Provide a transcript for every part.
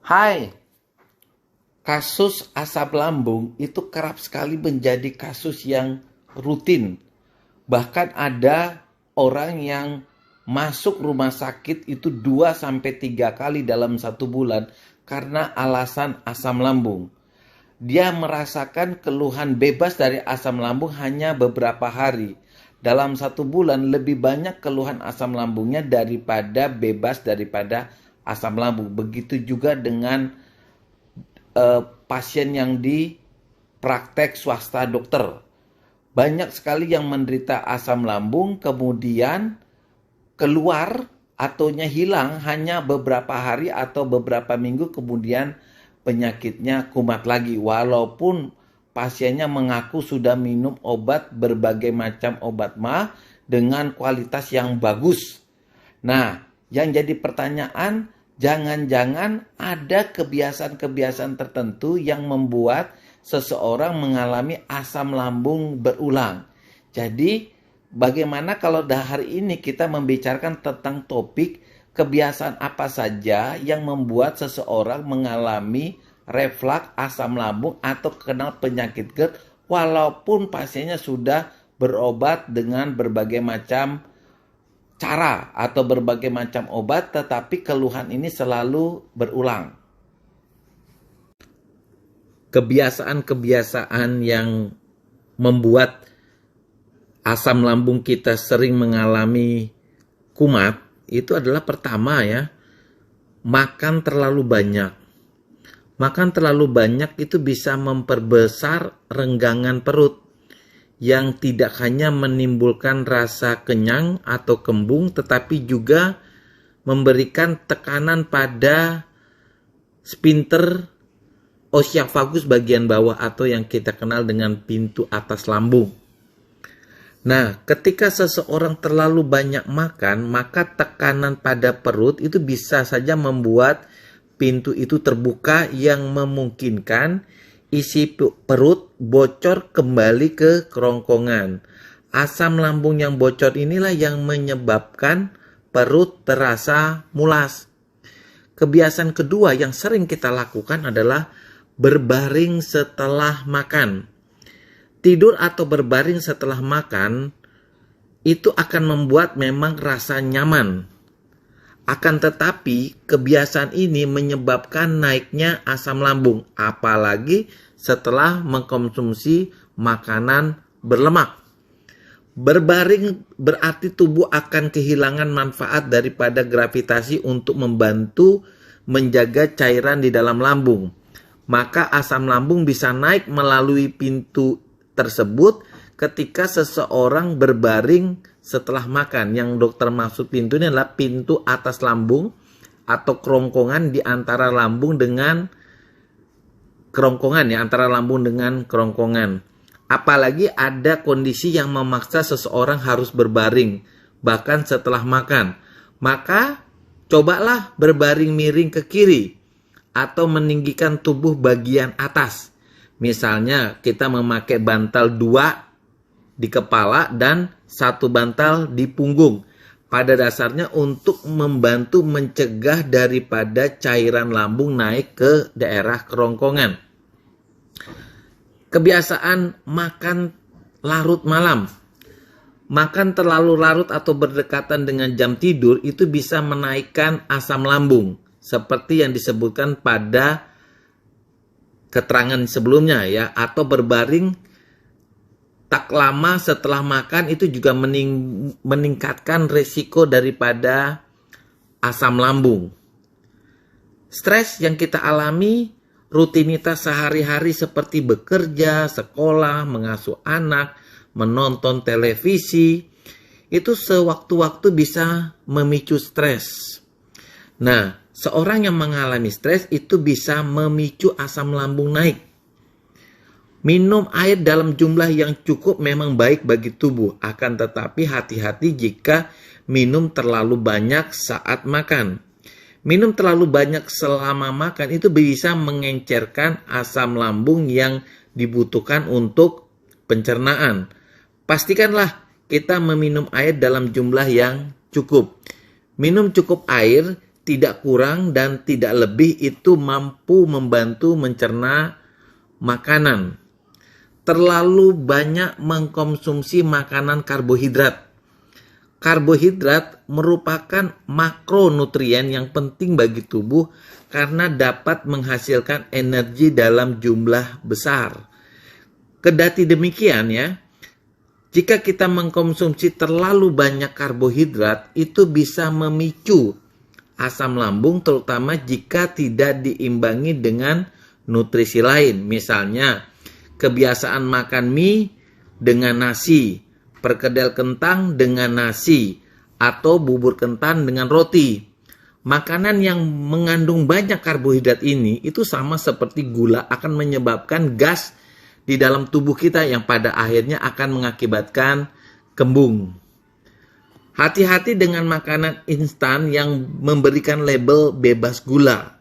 Hai, kasus asam lambung itu kerap sekali menjadi kasus yang rutin. Bahkan ada orang yang masuk rumah sakit itu 2 sampai 3 kali dalam 1 bulan karena alasan asam lambung. Dia merasakan keluhan bebas dari asam lambung hanya beberapa hari. Dalam 1 bulan lebih banyak keluhan asam lambungnya daripada bebas daripada asam lambung. Begitu juga dengan pasien yang di praktek swasta dokter. Banyak sekali yang menderita asam lambung kemudian keluar ataunya hilang hanya beberapa hari atau beberapa minggu kemudian penyakitnya kumat lagi. Walaupun pasiennya mengaku sudah minum obat berbagai macam obat mah dengan kualitas yang bagus. Nah, yang jadi pertanyaan, jangan-jangan ada kebiasaan-kebiasaan tertentu yang membuat seseorang mengalami asam lambung berulang. Jadi, bagaimana kalau hari ini kita membicarakan tentang topik kebiasaan apa saja yang membuat seseorang mengalami refleks asam lambung atau kenal penyakit GERD walaupun pasiennya sudah berobat dengan berbagai macam cara atau berbagai macam obat, tetapi keluhan ini selalu berulang. Kebiasaan-kebiasaan yang membuat asam lambung kita sering mengalami kumat itu adalah pertama ya, makan terlalu banyak. Makan terlalu banyak itu bisa memperbesar renggangan perut yang tidak hanya menimbulkan rasa kenyang atau kembung, tetapi juga memberikan tekanan pada sphincter oesophagus bagian bawah atau yang kita kenal dengan pintu atas lambung. Nah, ketika seseorang terlalu banyak makan, maka tekanan pada perut itu bisa saja membuat pintu itu terbuka yang memungkinkan isi perut bocor kembali ke kerongkongan. Asam lambung yang bocor inilah yang menyebabkan perut terasa mulas. Kebiasaan kedua yang sering kita lakukan adalah berbaring setelah makan. Tidur atau berbaring setelah makan itu akan membuat memang rasa nyaman. Akan tetapi, kebiasaan ini menyebabkan naiknya asam lambung, apalagi setelah mengkonsumsi makanan berlemak. Berbaring berarti tubuh akan kehilangan manfaat daripada gravitasi untuk membantu menjaga cairan di dalam lambung. Maka asam lambung bisa naik melalui pintu tersebut ketika seseorang berbaring setelah makan. Yang dokter maksud pintu ini adalah pintu atas lambung atau kerongkongan di antara lambung dengan kerongkongan ya, antara lambung dengan kerongkongan. Apalagi ada kondisi yang memaksa seseorang harus berbaring bahkan setelah makan. Maka cobalah berbaring miring ke kiri atau meninggikan tubuh bagian atas. Misalnya kita memakai bantal 2 di kepala dan 1 bantal di punggung. Pada dasarnya untuk membantu mencegah daripada cairan lambung naik ke daerah kerongkongan. Kebiasaan makan larut malam. Makan terlalu larut atau berdekatan dengan jam tidur itu bisa menaikkan asam lambung. Seperti yang disebutkan pada keterangan sebelumnya ya, atau berbaring tak lama setelah makan itu juga meningkatkan risiko daripada asam lambung. Stres yang kita alami, rutinitas sehari-hari seperti bekerja, sekolah, mengasuh anak, menonton televisi, itu sewaktu-waktu bisa memicu stres. Nah, seorang yang mengalami stres itu bisa memicu asam lambung naik. Minum air dalam jumlah yang cukup memang baik bagi tubuh, akan tetapi hati-hati jika minum terlalu banyak saat makan. Minum terlalu banyak selama makan itu bisa mengencerkan asam lambung yang dibutuhkan untuk pencernaan. Pastikanlah kita meminum air dalam jumlah yang cukup. Minum cukup air tidak kurang dan tidak lebih itu mampu membantu mencerna makanan. Terlalu banyak mengkonsumsi makanan karbohidrat. Karbohidrat merupakan makronutrien yang penting bagi tubuh karena dapat menghasilkan energi dalam jumlah besar. Kendati demikian ya, jika kita mengkonsumsi terlalu banyak karbohidrat, itu bisa memicu asam lambung terutama jika tidak diimbangi dengan nutrisi lain. Misalnya, kebiasaan makan mie dengan nasi, perkedel kentang dengan nasi, atau bubur ketan dengan roti. Makanan yang mengandung banyak karbohidrat ini itu sama seperti gula akan menyebabkan gas di dalam tubuh kita yang pada akhirnya akan mengakibatkan kembung. Hati-hati dengan makanan instan yang memberikan label bebas gula.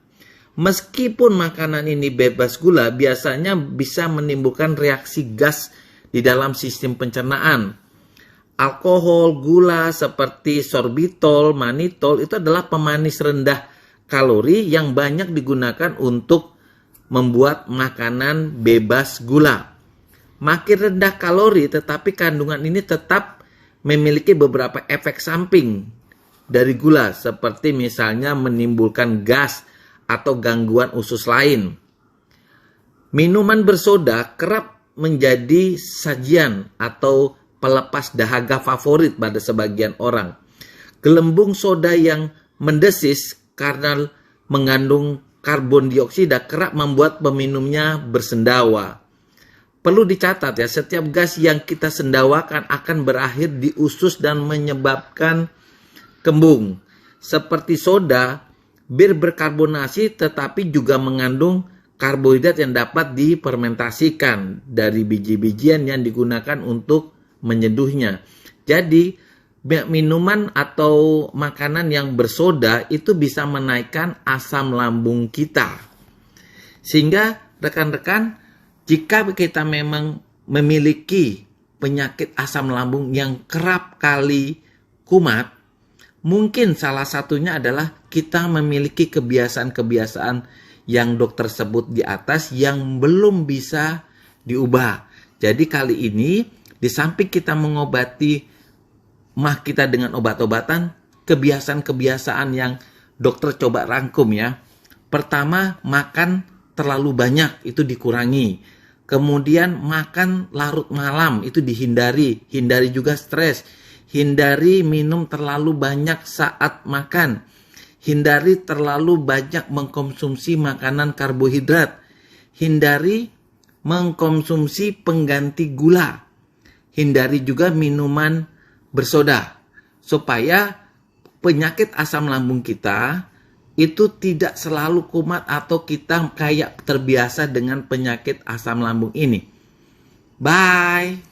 Meskipun makanan ini bebas gula, biasanya bisa menimbulkan reaksi gas di dalam sistem pencernaan. Alkohol, gula seperti sorbitol, manitol itu adalah pemanis rendah kalori yang banyak digunakan untuk membuat makanan bebas gula. Makin rendah kalori tetapi kandungan ini tetap memiliki beberapa efek samping dari gula seperti misalnya menimbulkan gas atau gangguan usus lain. Minuman bersoda kerap menjadi sajian atau pelepas dahaga favorit pada sebagian orang. Gelembung soda yang mendesis karena mengandung karbon dioksida kerap membuat peminumnya bersendawa. Perlu dicatat ya, setiap gas yang kita sendawakan akan berakhir di usus dan menyebabkan kembung. Seperti soda, bir berkarbonasi tetapi juga mengandung karbohidrat yang dapat difermentasikan dari biji-bijian yang digunakan untuk menyeduhnya. Jadi, minuman atau makanan yang bersoda itu bisa menaikkan asam lambung kita. Sehingga rekan-rekan, jika kita memang memiliki penyakit asam lambung yang kerap kali kumat, mungkin salah satunya adalah kita memiliki kebiasaan-kebiasaan yang dokter sebut di atas yang belum bisa diubah. Jadi kali ini, di samping kita mengobati mah kita dengan obat-obatan, kebiasaan-kebiasaan yang dokter coba rangkum ya. Pertama, makan terlalu banyak itu dikurangi. Kemudian makan larut malam itu dihindari. Hindari juga stres. Hindari minum terlalu banyak saat makan. Hindari terlalu banyak mengkonsumsi makanan karbohidrat. Hindari mengkonsumsi pengganti gula. Hindari juga minuman bersoda. Supaya penyakit asam lambung kita itu tidak selalu kumat atau kita kayak terbiasa dengan penyakit asam lambung ini. Bye.